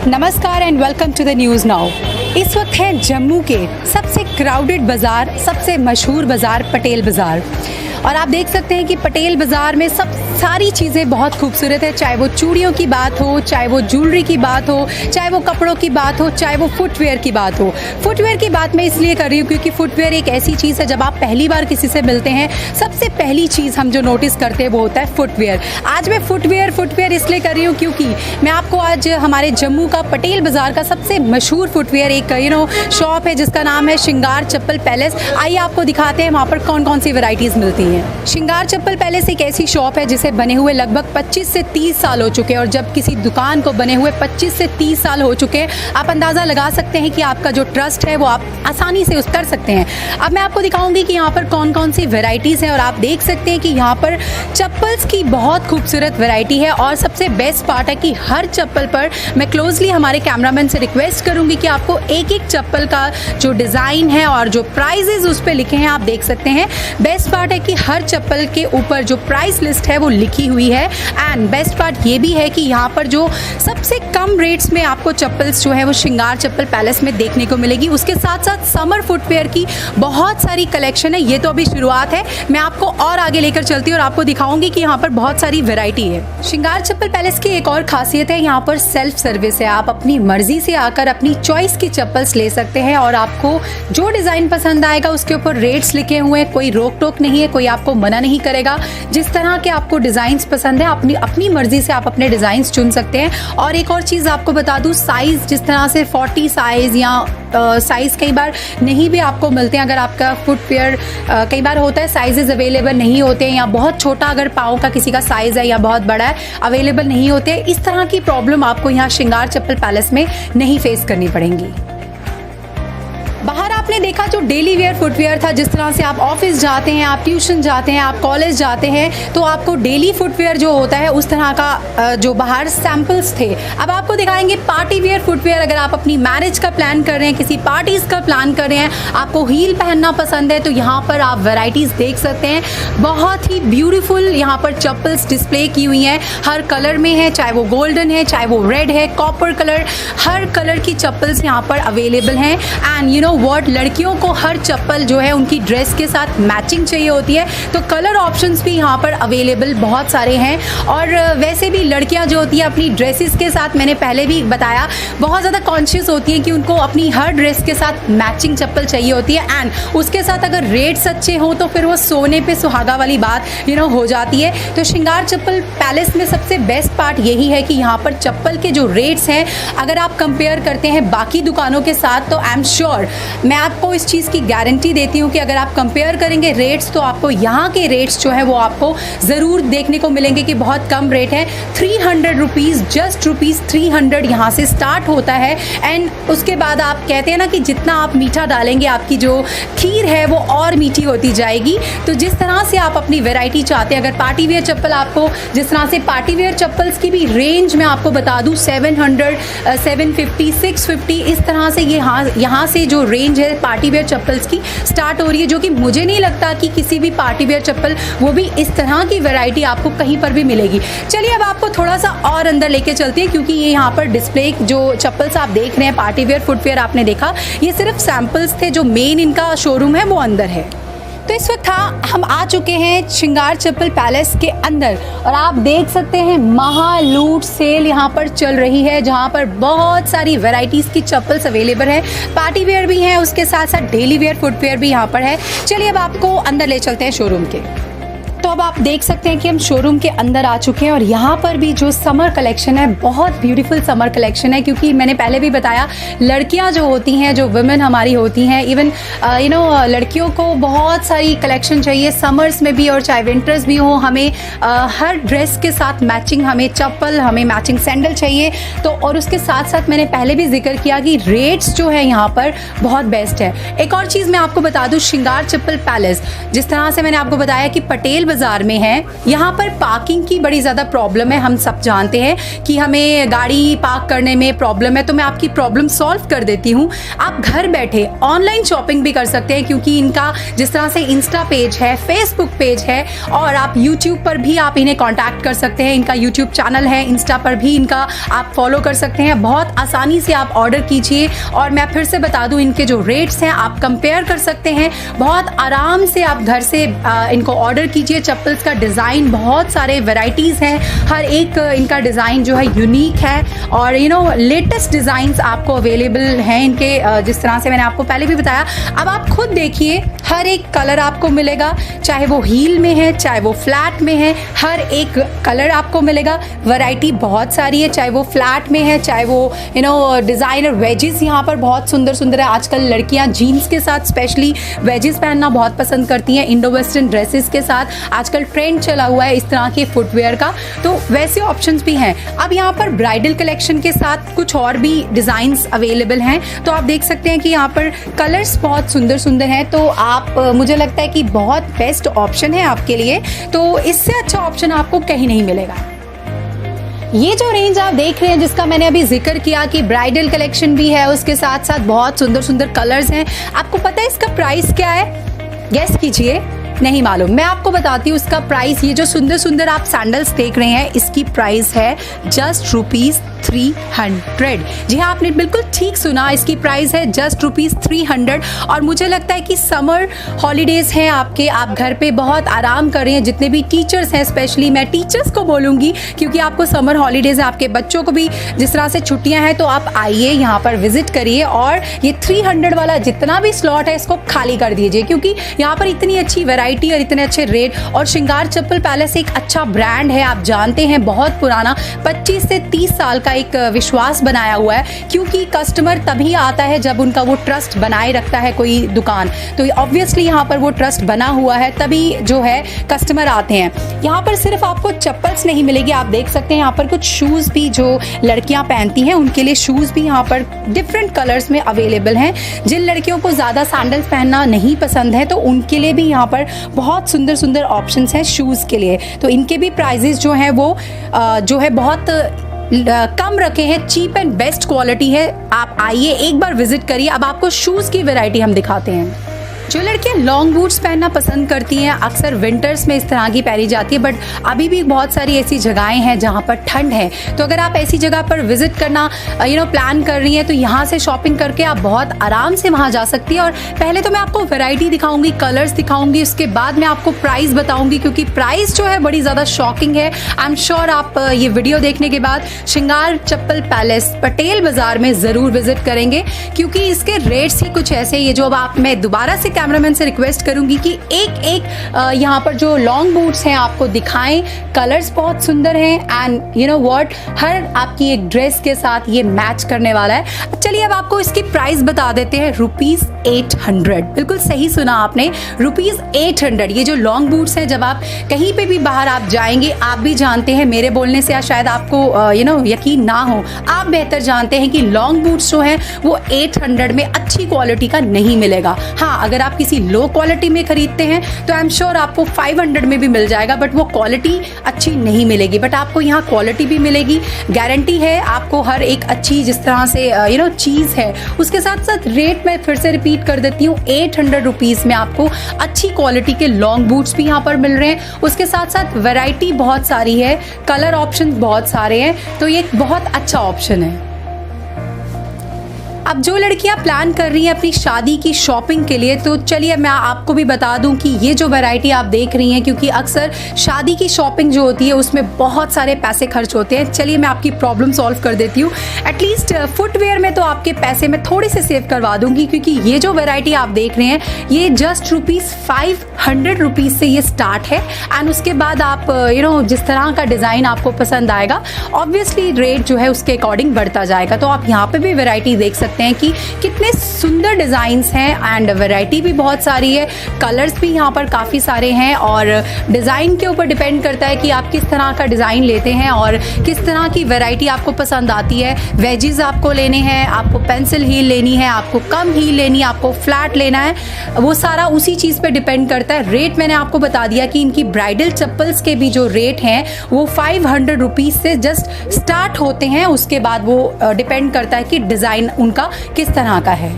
नमस्कार and welcome to the news Now. इस वक्त है जम्मू के सबसे क्राउडेड बाज़ार, सबसे मशहूर बाज़ार पटेल बाज़ार। और आप देख सकते हैं कि पटेल बाज़ार में सब सारी चीज़ें बहुत खूबसूरत है, चाहे वो चूड़ियों की बात हो, चाहे वो ज्वेलरी की बात हो, चाहे वो कपड़ों की बात हो, चाहे वो फुटवेयर की बात हो। फुटवेयर की बात मैं इसलिए कर रही हूँ क्योंकि फुटवेयर एक ऐसी चीज़ है, जब आप पहली बार किसी से मिलते हैं सबसे पहली चीज़ हम जो नोटिस करते हैं वो होता है फुटवेयर। आज मैं फुटवेयर इसलिए कर रही हूँ क्योंकि मैं आपको आज हमारे जम्मू का पटेल बाज़ार का सबसे मशहूर फुटवेयर एक शॉप है जिसका नाम है श्रृंगार चप्पल पैलेस। आइए आपको दिखाते हैं वहाँ पर कौन कौन सी वैरायटीज़ मिलती हैं। श्रृंगार चप्पल पैलेस एक ऐसी शॉप है जिसे बने हुए लगभग 25 से 30 साल हो चुके हैं, और जब किसी दुकान को बने हुए 25 से 30 साल हो चुके हैं आप अंदाज़ा लगा सकते हैं कि आपका जो ट्रस्ट है वो आप आसानी से कर सकते हैं। अब मैं आपको दिखाऊंगी कि यहाँ पर कौन कौन सी वेराइटीज़ हैं, और आप देख सकते हैं कि यहाँ पर चप्पल्स की बहुत खूबसूरत वैरायटी है। और सबसे बेस्ट पार्ट है कि हर चप्पल पर मैं क्लोजली हमारे कैमरामैन से रिक्वेस्ट करूँगी कि आपको एक एक चप्पल का जो डिज़ाइन है और जो प्राइजेज़ उस पर लिखे हैं आप देख सकते हैं। बेस्ट पार्ट है कि हर चप्पल के ऊपर जो प्राइस लिस्ट है वो लिखी हुई है। एंड बेस्ट पार्ट ये भी है कि यहाँ पर जो सबसे कम रेट्स में आपको चप्पल्स जो है वो श्रृंगार चप्पल पैलेस में देखने को मिलेगी। उसके साथ साथ समर फुटवेयर की बहुत सारी कलेक्शन है। ये तो अभी शुरुआत है, मैं आपको और आगे लेकर चलती हूँ और आपको दिखाऊंगी कि यहाँ पर बहुत सारी वैरायटी है। श्रृंगार चप्पल पैलेस की एक और खासियत है, यहाँ पर सेल्फ सर्विस है। आप अपनी मर्जी से आकर अपनी चॉइस की चप्पल्स ले सकते हैं और आपको जो डिज़ाइन पसंद आएगा उसके ऊपर रेट्स लिखे हुए हैं, कोई रोक टोक नहीं है, कोई आपको मना नहीं करेगा। जिस तरह के आपको डिज़ाइंस पसंद है अपनी मर्जी से आप अपने डिज़ाइंस चुन सकते हैं। और एक और चीज़ आपको बता दूं, साइज़ जिस तरह से 40 साइज़ या साइज़ कई बार नहीं भी आपको मिलते हैं। अगर आपका फुटवेयर कई बार होता है साइजेस अवेलेबल नहीं होते हैं, या बहुत छोटा अगर पाँव का किसी का साइज़ है या बहुत बड़ा है अवेलेबल नहीं होते, इस तरह की प्रॉब्लम आपको यहाँ श्रृंगार चप्पल पैलेस में नहीं फेस करनी पड़ेंगी। बाहर आपने देखा जो डेली वेयर फुटवेयर था, जिस तरह से आप ऑफिस जाते हैं, आप ट्यूशन जाते हैं, आप कॉलेज जाते हैं, तो आपको डेली फुटवेयर जो होता है उस तरह का जो बाहर सैंपल्स थे। अब आपको दिखाएंगे पार्टी वेयर फुटवेयर। अगर आप अपनी मैरिज का प्लान कर रहे हैं, किसी पार्टीज़ का प्लान कर रहे हैं, आपको हील पहनना पसंद है, तो यहाँ पर आप वैरायटीज़ देख सकते हैं। बहुत ही ब्यूटीफुल यहाँ पर चप्पल्स डिस्प्ले की हुई हैं, हर कलर में है, चाहे वो गोल्डन है, चाहे वो रेड है, कॉपर कलर, हर कलर की चप्पल्स यहाँ पर अवेलेबल हैं। एंड वर्ड लड़कियों को हर चप्पल जो है उनकी ड्रेस के साथ मैचिंग चाहिए होती है, तो कलर ऑप्शंस भी यहाँ पर अवेलेबल बहुत सारे हैं। और वैसे भी लड़कियाँ जो होती हैं अपनी ड्रेसेस के साथ, मैंने पहले भी बताया, बहुत ज़्यादा कॉन्शियस होती हैं कि उनको अपनी हर ड्रेस के साथ मैचिंग चप्पल चाहिए होती है। एंड उसके साथ अगर रेट्स अच्छे हों तो फिर वो सोने पे सुहागा वाली बात हो जाती है। तो श्रृंगार चप्पल पैलेस में सबसे बेस्ट पार्ट यही है कि यहाँ पर चप्पल के जो रेट्स हैं अगर आप कंपेयर करते हैं बाकी दुकानों के साथ, तो आई एम श्योर, मैं आपको इस चीज़ की गारंटी देती हूँ कि अगर आप कंपेयर करेंगे रेट्स, तो आपको यहाँ के रेट्स जो है वो आपको ज़रूर देखने को मिलेंगे कि बहुत कम रेट है। 300 रुपीज़, जस्ट ₹300 यहाँ से स्टार्ट होता है। एंड उसके बाद आप कहते हैं ना कि जितना आप मीठा डालेंगे आपकी जो खीर है वो और मीठी होती जाएगी। तो जिस तरह से आप अपनी वैरायटी चाहते हैं, अगर पार्टी वेयर चप्पल आपको, जिस तरह से पार्टी वेयर चप्पल्स की भी रेंज मैं आपको बता दूँ 700, 750, 650, इस तरह से ये यहाँ से जो रेंज है पार्टी वेयर चप्पल्स की स्टार्ट हो रही है, जो कि मुझे नहीं लगता कि किसी भी पार्टी वेयर चप्पल, वो भी इस तरह की वैरायटी आपको कहीं पर भी मिलेगी। चलिए अब आपको थोड़ा सा और अंदर लेके चलते हैं, क्योंकि ये यहाँ पर डिस्प्ले जो चप्पल्स आप देख रहे हैं पार्टी वेयर फुटवेयर आपने देखा, ये सिर्फ सैंपल्स थे, जो मेन इनका शोरूम है वो अंदर है। तो इस वक्त हम आ चुके हैं श्रृंगार चप्पल पैलेस के अंदर, और आप देख सकते हैं महा लूट सेल यहाँ पर चल रही है, जहाँ पर बहुत सारी वैरायटीज़ की चप्पल्स अवेलेबल है। पार्टी वेयर भी हैं, उसके साथ साथ डेली वेयर फुटवेयर भी यहाँ पर है। चलिए अब आपको अंदर ले चलते हैं शोरूम के। तो अब आप देख सकते हैं कि हम शोरूम के अंदर आ चुके हैं, और यहाँ पर भी जो समर कलेक्शन है, बहुत ब्यूटीफुल समर कलेक्शन है। क्योंकि मैंने पहले भी बताया, लड़कियाँ जो होती हैं, जो वुमेन हमारी होती हैं, इवन लड़कियों को बहुत सारी कलेक्शन चाहिए समर्स में भी और चाहे विंटर्स भी हो। हमें हर ड्रेस के साथ मैचिंग हमें चप्पल, हमें मैचिंग सैंडल चाहिए। तो और उसके साथ साथ मैंने पहले भी जिक्र किया कि रेट्स जो है यहाँ पर बहुत बेस्ट है। एक और चीज़ मैं आपको बता दूँ, श्रृंगार चप्पल पैलेस, जिस तरह से मैंने आपको बताया कि पटेल बाजार में हैं, यहाँ पर पार्किंग की बड़ी ज़्यादा प्रॉब्लम है। हम सब जानते हैं कि हमें गाड़ी पार्क करने में प्रॉब्लम है, तो मैं आपकी प्रॉब्लम सॉल्व कर देती हूँ। आप घर बैठे ऑनलाइन शॉपिंग भी कर सकते हैं, क्योंकि इनका जिस तरह से इंस्टा पेज है, फेसबुक पेज है, और आप यूट्यूब पर भी आप इन्हें कॉन्टैक्ट कर सकते हैं। इनका यूट्यूब चैनल है, इंस्टा पर भी इनका आप फॉलो कर सकते हैं। बहुत आसानी से आप ऑर्डर कीजिए, और मैं फिर से बता दूं, इनके जो रेट्स हैं आप कंपेयर कर सकते हैं। बहुत आराम से आप घर से इनको ऑर्डर कीजिए। चप्पल्स का डिज़ाइन बहुत सारे वैरायटीज़ हैं, हर एक इनका डिज़ाइन जो है यूनिक है, और लेटेस्ट डिज़ाइंस आपको अवेलेबल हैं इनके, जिस तरह से मैंने आपको पहले भी बताया। अब आप खुद देखिए, हर एक कलर आपको मिलेगा, चाहे वो हील में है, चाहे वो फ्लैट में है, हर एक कलर आपको मिलेगा। वैरायटी बहुत सारी है, चाहे वो फ्लैट में है, चाहे वो डिज़ाइनर वेजेस यहाँ पर बहुत सुंदर सुंदर है। आजकल लड़कियाँ जीन्स के साथ स्पेशली वेजेस पहनना बहुत पसंद करती हैं, इंडो वेस्टर्न ड्रेसेस के साथ आजकल ट्रेंड चला हुआ है इस तरह के फुटवेयर का, तो वैसे ऑप्शंस भी हैं। अब यहाँ पर ब्राइडल कलेक्शन के साथ कुछ और भी डिज़ाइंस अवेलेबल हैं, तो आप देख सकते हैं कि यहाँ पर कलर्स बहुत सुंदर सुंदर हैं। तो आप मुझे लगता है कि बहुत बेस्ट ऑप्शन है आपके लिए, तो इससे अच्छा ऑप्शन आपको कहीं नहीं मिलेगा। ये जो रेंज आप देख रहे हैं, जिसका मैंने अभी जिक्र किया कि ब्राइडल कलेक्शन भी है, उसके साथ साथ बहुत सुंदर सुंदर कलर्स हैं, आपको पता है इसका प्राइस क्या है? गेस कीजिए। नहीं मालूम? मैं आपको बताती हूँ इसका प्राइस। ये जो सुंदर सुंदर आप सैंडल्स देख रहे हैं, इसकी प्राइस है जस्ट ₹300। जी हाँ, आपने बिल्कुल ठीक सुना, इसकी प्राइस है जस्ट ₹300। और मुझे लगता है कि समर हॉलीडेज हैं आपके, आप घर पे बहुत आराम कर रहे हैं। जितने भी टीचर्स हैं, स्पेशली मैं टीचर्स को बोलूँगी, क्योंकि आपको समर हॉलीडेज है, आपके बच्चों को भी जिस तरह से छुट्टियाँ हैं, तो आप आइए यहाँ पर विजिट करिए, और ये 300 वाला जितना भी स्लॉट है इसको खाली कर दीजिए, क्योंकि यहाँ पर इतनी अच्छी वैरायटी और इतने अच्छे रेट। और श्रृंगार चप्पल पैलेस एक अच्छा ब्रांड है, आप जानते हैं, बहुत पुराना, 25 से 30 साल का एक विश्वास बनाया हुआ है, क्योंकि कस्टमर तभी आता है जब उनका वो ट्रस्ट बनाए रखता है कोई दुकान, तो ऑब्वियसली यहाँ पर वो ट्रस्ट बना हुआ है, तभी जो है कस्टमर आते हैं। यहाँ पर सिर्फ आपको चप्पल्स नहीं मिलेगी, आप देख सकते हैं यहाँ पर कुछ शूज़ भी जो लड़कियाँ पहनती हैं, उनके लिए शूज़ भी यहाँ पर डिफरेंट कलर्स में अवेलेबल हैं। जिन लड़कियों को ज़्यादा सैंडल्स पहनना नहीं पसंद है, तो उनके लिए भी यहाँ पर बहुत सुंदर सुंदर ऑप्शंस हैं शूज़ के लिए। तो इनके भी प्राइजेस जो हैं वो जो है बहुत कम रखे हैं, चीप एंड बेस्ट क्वालिटी है। आप आइए, एक बार विजिट करिए। अब आपको शूज़ की वैरायटी हम दिखाते हैं। जो लड़कियां लॉन्ग बूट्स पहनना पसंद करती हैं, अक्सर विंटर्स में इस तरह की पहनी जाती है, बट अभी भी बहुत सारी ऐसी जगहें हैं जहां पर ठंड है, तो अगर आप ऐसी जगह पर विजिट करना प्लान कर रही हैं, तो यहाँ से शॉपिंग करके आप बहुत आराम से वहां जा सकती है। और पहले तो मैं आपको वैरायटी दिखाऊंगी, कलर्स दिखाऊंगी, उसके बाद मैं आपको प्राइस बताऊंगी, क्योंकि प्राइस जो है बड़ी ज़्यादा शॉकिंग है। आई एम श्योर आप ये वीडियो देखने के बाद श्रृंगार चप्पल पैलेस पटेल बाजार में ज़रूर विजिट करेंगे, क्योंकि इसके रेट्स ही कुछ ऐसे, ये जो अब आप, मैं दोबारा से कैमरामैन से रिक्वेस्ट करूंगी कि एक यहाँ पर जो लॉन्ग बूट्स हैं आपको दिखाएं। कलर्स बहुत सुंदर हैं, एंड यू नो व्हाट, हर आपकी एक ड्रेस के साथ ये मैच करने वाला है। चलिए अब आपको इसकी प्राइस बता देते हैं। ₹800, बिल्कुल सही सुना आपने, ₹800। ये जो लॉन्ग बूट्स हैं, जब आप कहीं पे भी बाहर आप जाएंगे, आप भी जानते हैं, मेरे बोलने से शायद आपको यकीन ना हो, आप बेहतर जानते हैं कि लॉन्ग बूट्स जो हैं वो 800 में अच्छी क्वालिटी का नहीं मिलेगा। हाँ, अगर आप किसी लो क्वालिटी में खरीदते हैं तो आई एम श्योर आपको 500 में भी मिल जाएगा, बट वो क्वालिटी अच्छी नहीं मिलेगी। बट आपको यहाँ क्वालिटी भी मिलेगी, गारंटी है आपको हर एक अच्छी जिस तरह से चीज़ है। उसके साथ साथ रेट मैं फिर से रिपीट कर देती हूँ, ₹800 में आपको अच्छी क्वालिटी के लॉन्ग बूट्स भी यहाँ पर मिल रहे हैं। उसके साथ साथ वैरायटी बहुत सारी है, कलर ऑप्शन बहुत सारे हैं, तो ये एक बहुत अच्छा ऑप्शन है। अब जो लड़कियां प्लान कर रही हैं अपनी शादी की शॉपिंग के लिए, तो चलिए मैं आपको भी बता दूं कि ये जो वैरायटी आप देख रही हैं, क्योंकि अक्सर शादी की शॉपिंग जो होती है उसमें बहुत सारे पैसे खर्च होते हैं। चलिए मैं आपकी प्रॉब्लम सॉल्व कर देती हूँ। एटलीस्ट फुटवेयर में तो आपके पैसे मैं थोड़े से सेव करवा दूंगी, क्योंकि ये जो वैरायटी आप देख रहे हैं ये जस्ट ₹500 से ये स्टार्ट है। एंड उसके बाद आप जिस तरह का डिज़ाइन आपको पसंद आएगा, ऑब्वियसली रेट जो है उसके अकॉर्डिंग बढ़ता जाएगा। तो आप यहाँ पे भी वैरायटी देख सकते सकते हैं कि कितने सुंदर डिज़ाइंस हैं एंड वैरायटी भी बहुत सारी है, कलर्स भी यहाँ पर काफ़ी सारे हैं और डिज़ाइन के ऊपर डिपेंड करता है कि आप किस तरह का डिज़ाइन लेते हैं और किस तरह की वैरायटी आपको पसंद आती है। वेजीज आपको लेने हैं, आपको पेंसिल हील लेनी है, आपको कम हील लेनी है, आपको फ्लैट लेना है, वो सारा उसी चीज़ पे डिपेंड करता है। रेट मैंने आपको बता दिया कि इनकी ब्राइडल चप्पल्स के भी जो रेट हैं वो 500 रुपीज़ से जस्ट स्टार्ट होते हैं, उसके बाद वो डिपेंड करता है कि डिज़ाइन उनका किस तरह का है।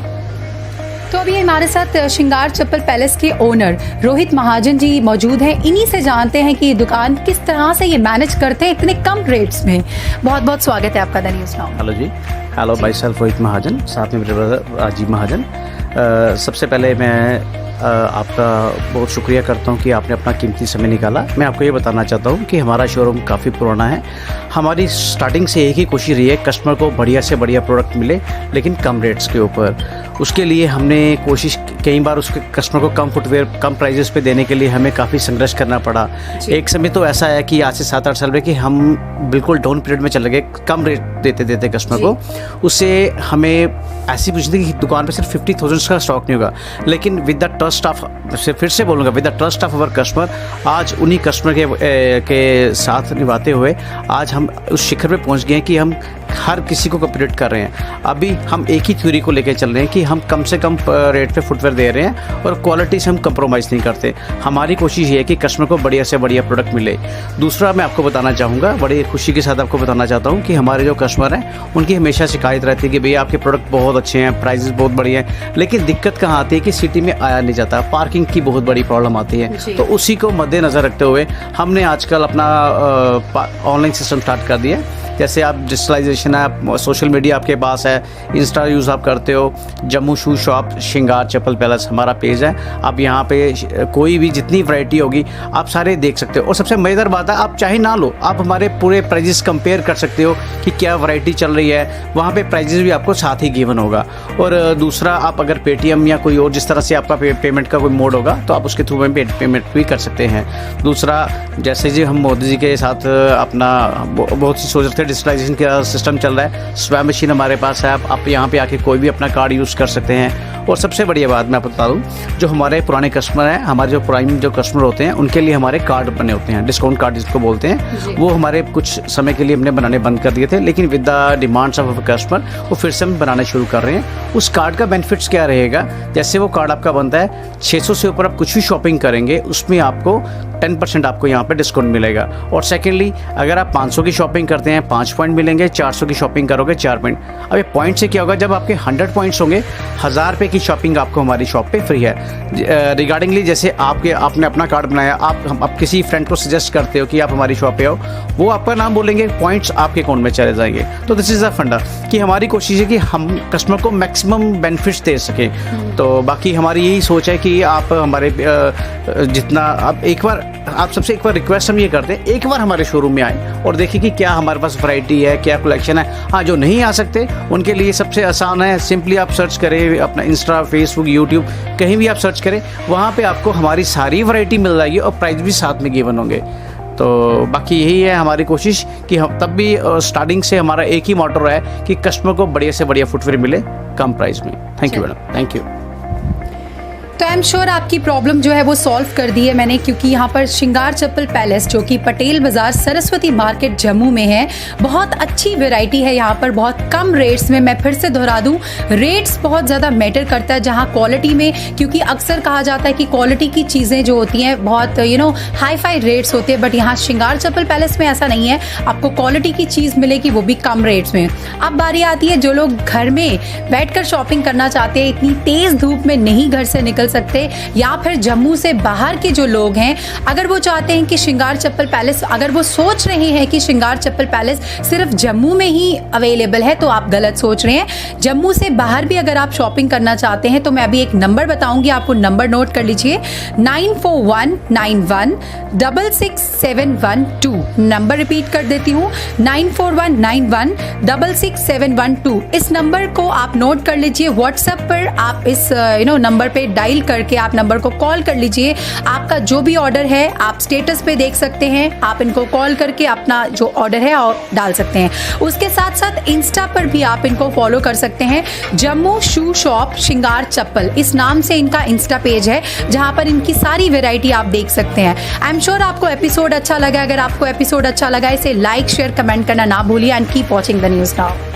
तो अभी हमारे साथ श्रृंगार चप्पल पैलेस के ओनर रोहित महाजन जी मौजूद हैं। इन्हीं से जानते हैं कि ये दुकान किस तरह से ये मैनेज करते हैं इतने कम रेट्स में। बहुत बहुत स्वागत है आपका द न्यूज़ नाउ। हेलो जी, hello myself Rohit Mahajan, साथ में मेरे ब्रदर राजीव महाजन। सबसे पहले मैं आपका बहुत शुक्रिया करता हूं कि आपने अपना कीमती समय निकाला। मैं आपको ये बताना चाहता हूं कि हमारा शोरूम काफ़ी पुराना है। हमारी स्टार्टिंग से एक ही कोशिश रही है कस्टमर को बढ़िया से बढ़िया प्रोडक्ट मिले, लेकिन कम रेट्स के ऊपर। उसके लिए हमने कोशिश कई बार उसके कस्टमर को कम फुटवेयर कम प्राइजेस पे देने के लिए हमें काफ़ी संघर्ष करना पड़ा। एक समय तो ऐसा है कि आज से 7-8 साल में कि हम बिल्कुल डाउन पीरियड में चले गए, कम रेट देते कस्टमर को। उससे हमें ऐसी पूछती कि दुकान पे सिर्फ 50,000 का स्टॉक नहीं होगा, लेकिन विद द ट्रस्ट ऑफ, फिर से बोलूँगा, with the trust of our customer, आज उन्हीं कस्टमर के साथ निभाते हुए आज हम उस शिखर पे पहुंच गए हैं कि हम हर किसी को कॉम्पिटिट कर रहे हैं। अभी हम एक ही थ्योरी को लेकर चल रहे हैं कि हम कम से कम रेट पे फुटवेयर दे रहे हैं और क्वालिटी से हम कंप्रोमाइज़ नहीं करते। हमारी कोशिश ये है कि कस्टमर को बढ़िया से बढ़िया प्रोडक्ट मिले। दूसरा मैं आपको बताना चाहूँगा, बड़ी खुशी के साथ आपको बताना चाहता हूँ कि हमारे जो कस्टमर हैं उनकी हमेशा शिकायत रहती है कि भैया आपके प्रोडक्ट बहुत अच्छे हैं, प्राइजेस बहुत बढ़िया हैं, लेकिन दिक्कत कहाँ आती है कि सिटी में आया नहीं जाता, पार्किंग की बहुत बड़ी प्रॉब्लम आती है। तो उसी को मद्देनज़र रखते हुए हमने आजकल अपना ऑनलाइन सिस्टम स्टार्ट कर दिया। जैसे आप डिजिटलाइजेशन है, आप सोशल मीडिया आपके पास है, इंस्टा यूज़ आप करते हो, जम्मू शू शॉप श्रृंगार चप्पल पैलेस हमारा पेज है। आप यहाँ पे कोई भी जितनी वैरायटी होगी आप सारे देख सकते हो। और सबसे मज़ेदार बात है, आप चाहे ना लो, आप हमारे पूरे प्राइजेस कंपेयर कर सकते हो कि क्या वैरायटी चल रही है, वहाँ पे प्राइजेस भी आपको साथ ही गिवन होगा। और दूसरा, आप अगर पेटीएम या कोई और जिस तरह से आपका पेमेंट का कोई मोड होगा तो आप उसके थ्रू में पेमेंट भी कर सकते हैं। दूसरा, जैसे जी हम मोदी जी के साथ अपना बहुत सी सोच रहे थे, डिजिटलाइजेशन का सिस्टम चल रहा है, स्वैप मशीन हमारे पास है, आप यहाँ पे आके कोई भी अपना कार्ड यूज़ कर सकते हैं। और सबसे बढ़िया बात मैं आपको बता दूँ, जो हमारे पुराने कस्टमर हैं, हमारे जो प्राइम जो कस्टमर होते हैं, उनके लिए हमारे कार्ड बने होते हैं, डिस्काउंट कार्ड जिसको बोलते हैं, वो हमारे कुछ समय के लिए हमने बनाने बंद कर दिए थे, लेकिन with the demands of customer वो फिर से हम बनाना शुरू कर रहे हैं। उस कार्ड का बेनिफिट्स क्या रहेगा, जैसे वो कार्ड आपका बनता है 600 से ऊपर आप कुछ भी शॉपिंग करेंगे उसमें आपको 10% आपको यहाँ पे डिस्काउंट मिलेगा। और सेकेंडली, अगर आप 500 की शॉपिंग करते हैं 5 पॉइंट मिलेंगे, 400 की शॉपिंग करोगे 4 पॉइंट। अब ये पॉइंट से क्या होगा, जब आपके 100 पॉइंट्स होंगे 1000 रुपये की शॉपिंग आपको हमारी शॉप पे फ्री है। रिगार्डिंगली जैसे आपने अपना कार्ड बनाया, आप किसी फ्रेंड को सजेस्ट करते हो कि आप हमारी शॉप पे आओ, वो आपका नाम बोलेंगे, पॉइंट्स आपके अकाउंट में चले जाएंगे। तो दिस इज़ अ फंडा कि हमारी कोशिश है कि हम कस्टमर को मैक्सिमम बेनिफिट्स दे सकें। तो बाकी हमारी यही सोच है कि आप हमारे जितना आप सबसे एक बार रिक्वेस्ट हम ये करते हैं, एक बार हमारे शोरूम में आए और देखिए कि क्या हमारे पास वैरायटी है, क्या कलेक्शन है। हाँ, जो नहीं आ सकते उनके लिए सबसे आसान है, सिंपली आप सर्च करें अपना इंस्टा, फेसबुक, यूट्यूब, कहीं भी आप सर्च करें, वहाँ पे आपको हमारी सारी वैरायटी मिल जाएगी और प्राइस भी साथ में गिवन होंगे। तो बाकी यही है हमारी कोशिश कि हम तब भी स्टार्टिंग से हमारा एक ही मोटो है कि कस्टमर को बढ़िया से बढ़िया फुटवेयर मिले कम प्राइस में। Thank you madam, thank you. तो आई एम श्योर आपकी प्रॉब्लम जो है वो सॉल्व कर दी है मैंने, क्योंकि यहाँ पर श्रृंगार चप्पल पैलेस जो कि पटेल बाज़ार सरस्वती मार्केट जम्मू में है, बहुत अच्छी वैरायटी है यहाँ पर, बहुत कम रेट्स में। मैं फिर से दोहरा दूँ, रेट्स बहुत ज़्यादा मैटर करता है जहाँ क्वालिटी में, क्योंकि अक्सर कहा जाता है कि क्वालिटी की चीज़ें जो होती हैं बहुत हाई फाई रेट्स होते हैं, बट यहाँ श्रृंगार चप्पल पैलेस में ऐसा नहीं है, आपको क्वालिटी की चीज़ मिलेगी, वो भी कम रेट्स में। अब बारी आती है जो लोग घर में बैठकर शॉपिंग करना चाहते हैं, इतनी तेज़ धूप में नहीं घर से निकल सकते, या फिर जम्मू से बाहर के जो लोग हैं, अगर वो चाहते हैं कि श्रृंगार चप्पल पैलेस, अगर वो सोच रहे हैं कि श्रृंगार चप्पल पैलेस सिर्फ जम्मू में ही अवेलेबल है, तो आप गलत सोच रहे हैं। जम्मू से बाहर भी अगर आप शॉपिंग करना चाहते हैं तो मैं अभी एक नंबर बताऊंगी, आपको नंबर नोट कर लीजिए, 9419166712। नंबर रिपीट कर देती हूँ, 9419166712। इस नंबर को आप नोट कर लीजिए। व्हाट्सएप पर आप इस नंबर पे डायल कर करके आप नंबर को कॉल कर लीजिए। आपका जो भी ऑर्डर है आप स्टेटस पे देख सकते हैं, आप इनको कॉल करके अपना जो ऑर्डर है और डाल सकते हैं। उसके साथ साथ इंस्टा पर भी आप इनको फॉलो कर सकते हैं, जम्मू शू शॉप श्रृंगार चप्पल, इस नाम से इनका इंस्टा पेज है जहां पर इनकी सारी वैरायटी आप देख सकते हैं। आई एम श्योर आपको एपिसोड अच्छा लगा। अगर आपको एपिसोड अच्छा लगा इसे लाइक शेयर कमेंट करना ना भूलिए and keep watching the news now.